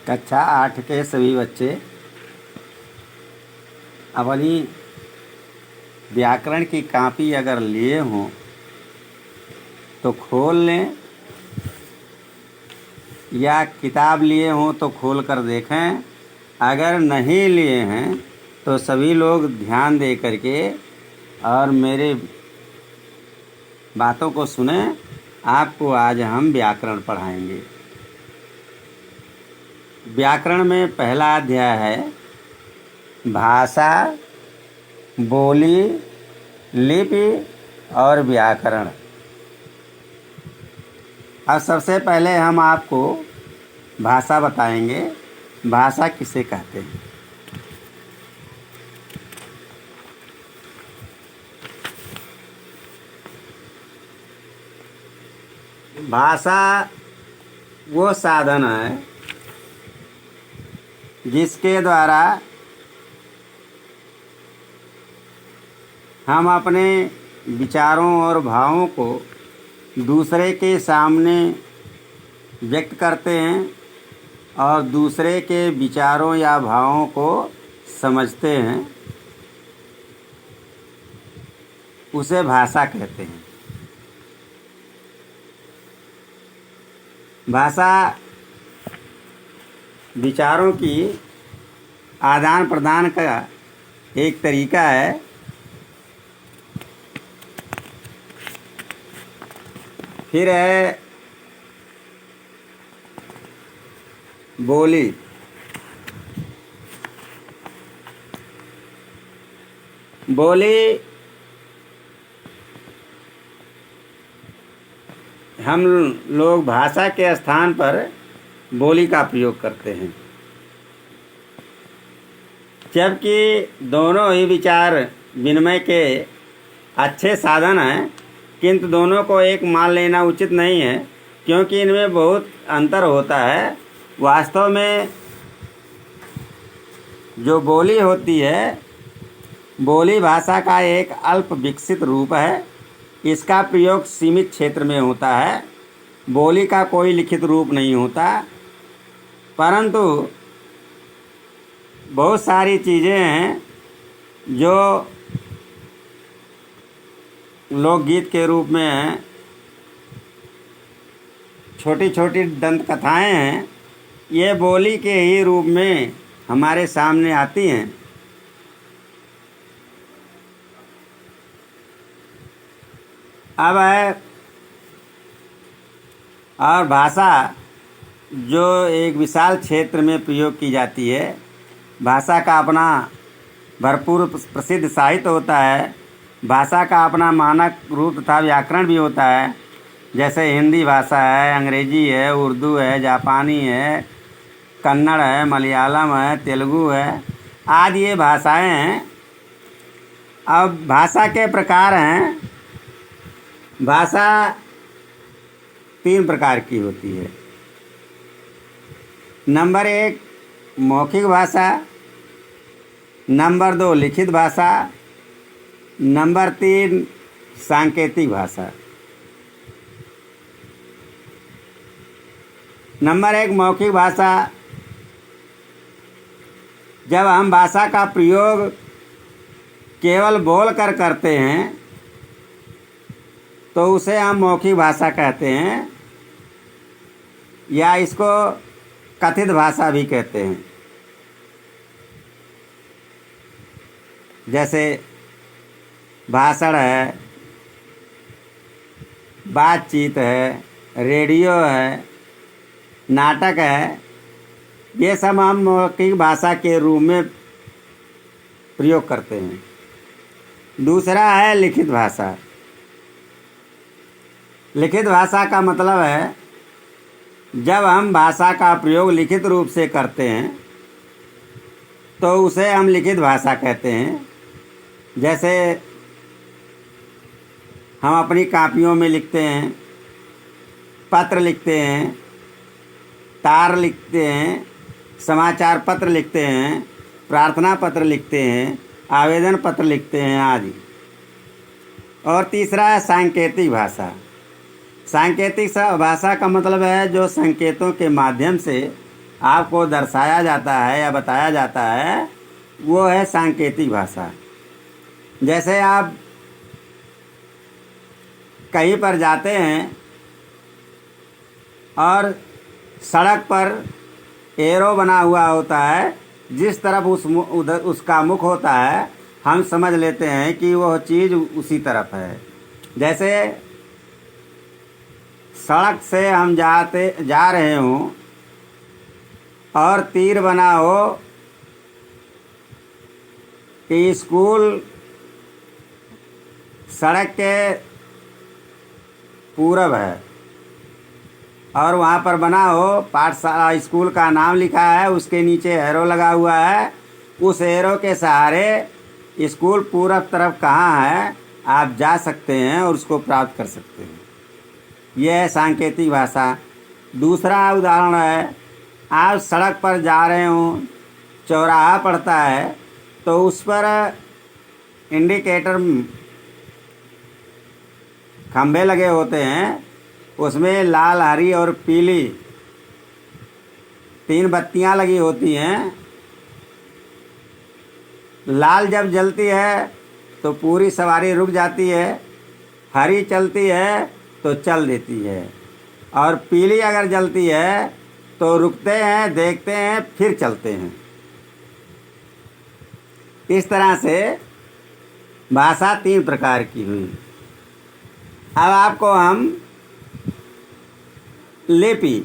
कक्षा 8 के सभी बच्चे अपनी व्याकरण की कॉपी अगर लिए हों तो खोल लें, या किताब लिए हों तो खोल कर देखें। अगर नहीं लिए हैं तो सभी लोग ध्यान दे करके और मेरे बातों को सुने। आपको आज हम व्याकरण पढ़ाएंगे। व्याकरण में पहला अध्याय है भाषा, बोली, लिपि और व्याकरण। अब सबसे पहले हम आपको भाषा बताएंगे। भाषा किसे कहते हैं? भाषा वो साधन है जिसके द्वारा हम अपने विचारों और भावों को दूसरे के सामने व्यक्त करते हैं और दूसरे के विचारों या भावों को समझते हैं। उसे भाषा कहते हैं। भाषा विचारों की आदान प्रदान का एक तरीका है। फिर है बोली। बोली हम लोग भाषा के स्थान पर बोली का प्रयोग करते हैं, जबकि दोनों ही विचार विनिमय के अच्छे साधन हैं, किंतु दोनों को एक मान लेना उचित नहीं है, क्योंकि इनमें बहुत अंतर होता है। वास्तव में जो बोली होती है, बोली भाषा का एक अल्प विकसित रूप है। इसका प्रयोग सीमित क्षेत्र में होता है। बोली का कोई लिखित रूप नहीं होता, परंतु बहुत सारी चीज़ें हैं जो लोकगीत के रूप में हैं, छोटी छोटी दंत कथाएँ हैं। ये बोली के ही रूप में हमारे सामने आती हैं। अब है और भाषा जो एक विशाल क्षेत्र में प्रयोग की जाती है। भाषा का अपना भरपूर प्रसिद्ध साहित्य होता है। भाषा का अपना मानक रूप तथा व्याकरण भी होता है। जैसे हिंदी भाषा है, अंग्रेजी है, उर्दू है, जापानी है, कन्नड़ है, मलयालम है, तेलुगु है, आदि ये भाषाएं हैं। अब भाषा के प्रकार हैं। भाषा 3 प्रकार की होती है। नंबर 1 मौखिक भाषा, नंबर 2 लिखित भाषा, नंबर 3 सांकेतिक भाषा। नंबर 1 मौखिक भाषा। जब हम भाषा का प्रयोग केवल बोल कर करते हैं तो उसे हम मौखिक भाषा कहते हैं, या इसको कथित भाषा भी कहते हैं। जैसे भाषण है, बातचीत है, रेडियो है, नाटक है, ये सब हम मौखिक भाषा के रूप में प्रयोग करते हैं। दूसरा है लिखित भाषा। लिखित भाषा का मतलब है जब हम भाषा का प्रयोग लिखित रूप से करते हैं तो उसे हम लिखित भाषा कहते हैं। जैसे हम अपनी कापियों में लिखते हैं, पत्र लिखते हैं, तार लिखते हैं, समाचार पत्र लिखते हैं, प्रार्थना पत्र लिखते हैं, आवेदन पत्र लिखते हैं आदि। और तीसरा है सांकेतिक भाषा। सांकेतिक भाषा का मतलब है जो संकेतों के माध्यम से आपको दर्शाया जाता है या बताया जाता है, वो है सांकेतिक भाषा। जैसे आप कहीं पर जाते हैं और सड़क पर एरो बना हुआ होता है, जिस तरफ उधर उसका मुख होता है, हम समझ लेते हैं कि वह चीज़ उसी तरफ है। जैसे सड़क से हम जा रहे हों और तीर बना हो कि स्कूल सड़क के पूरब है और वहाँ पर बना हो पाठशाला, स्कूल का नाम लिखा है, उसके नीचे एरो लगा हुआ है। उस एरो के सहारे स्कूल पूरब तरफ कहाँ है आप जा सकते हैं और उसको प्राप्त कर सकते हैं। यह है सांकेतिक भाषा। दूसरा उदाहरण है, आप सड़क पर जा रहे हों, चौराहा पड़ता है, तो उस पर इंडिकेटर खंभे लगे होते हैं, उसमें लाल, हरी और पीली 3 बत्तियां लगी होती हैं। लाल जब जलती है तो पूरी सवारी रुक जाती है, हरी चलती है तो चल देती है, और पीली अगर जलती है तो रुकते हैं, देखते हैं, फिर चलते हैं। इस तरह से भाषा 3 प्रकार की हुई। अब आपको हम लिपि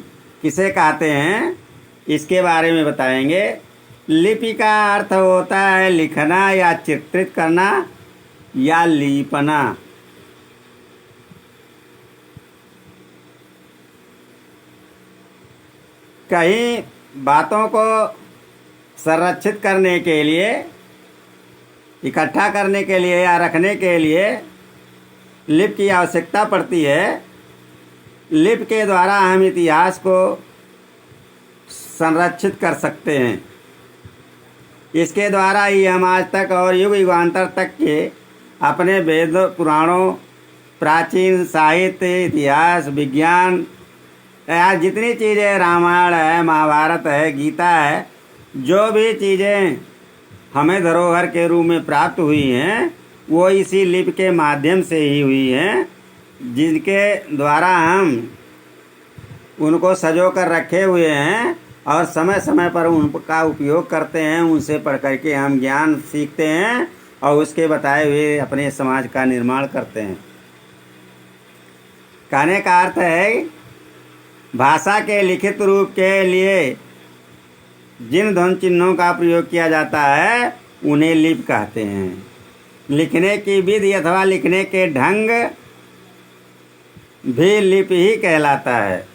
किसे कहते हैं इसके बारे में बताएंगे। लिपि का अर्थ होता है लिखना या चित्रित करना या लीपना। कहीं बातों को संरक्षित करने के लिए, इकट्ठा करने के लिए या रखने के लिए लिपि की आवश्यकता पड़ती है। लिपि के द्वारा हम इतिहास को संरक्षित कर सकते हैं। इसके द्वारा ही हम आज तक और युग युगांतर तक के अपने वेद, पुराणों, प्राचीन साहित्य, इतिहास, विज्ञान, या जितनी चीज़ें, रामायण है, महाभारत है, गीता है, जो भी चीज़ें हमें धरोहर के रूप में प्राप्त हुई हैं, वो इसी लिपि के माध्यम से ही हुई हैं, जिनके द्वारा हम उनको संजो कर रखे हुए हैं और समय समय पर उनका उपयोग करते हैं। उनसे पढ़ करके हम ज्ञान सीखते हैं और उसके बताए हुए अपने समाज का निर्माण करते हैं। कहने का अर्थ है, भाषा के लिखित रूप के लिए जिन ध्वनि चिन्हों का प्रयोग किया जाता है उन्हें लिपि कहते हैं। लिखने की विधि अथवा लिखने के ढंग भी लिपि ही कहलाता है।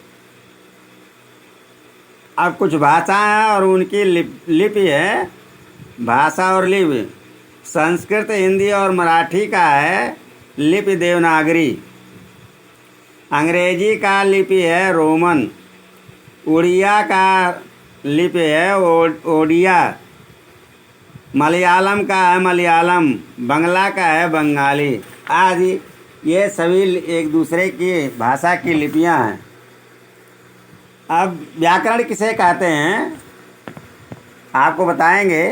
अब कुछ भाषा है और उनकी लिपि है। भाषा और लिपि, संस्कृत, हिंदी और मराठी का है लिपि देवनागरी। अंग्रेजी का लिपि है रोमन। उड़िया का लिपि है ओडिया। मलयालम का है मलयालम। बांग्ला का है बंगाली आदि। ये सभी एक दूसरे की भाषा की लिपियां हैं। अब व्याकरण किसे कहते हैं आपको बताएंगे।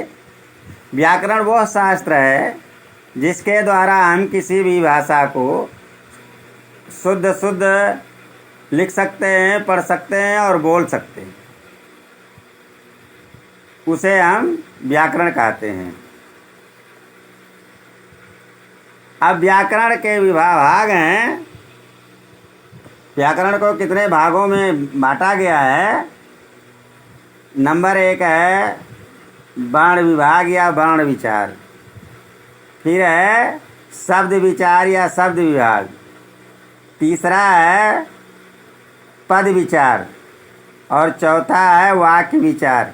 व्याकरण वह शास्त्र है जिसके द्वारा हम किसी भी भाषा को शुद्ध शुद्ध लिख सकते हैं, पढ़ सकते हैं और बोल सकते हैं। उसे हम व्याकरण कहते हैं। अब व्याकरण के भाग हैं। व्याकरण को कितने भागों में बांटा गया है। नंबर 1 है वर्ण विभाग या वर्ण विचार। फिर है शब्द विचार या शब्द विभाग। तीसरा है पद विचार और चौथा है वाक्य विचार।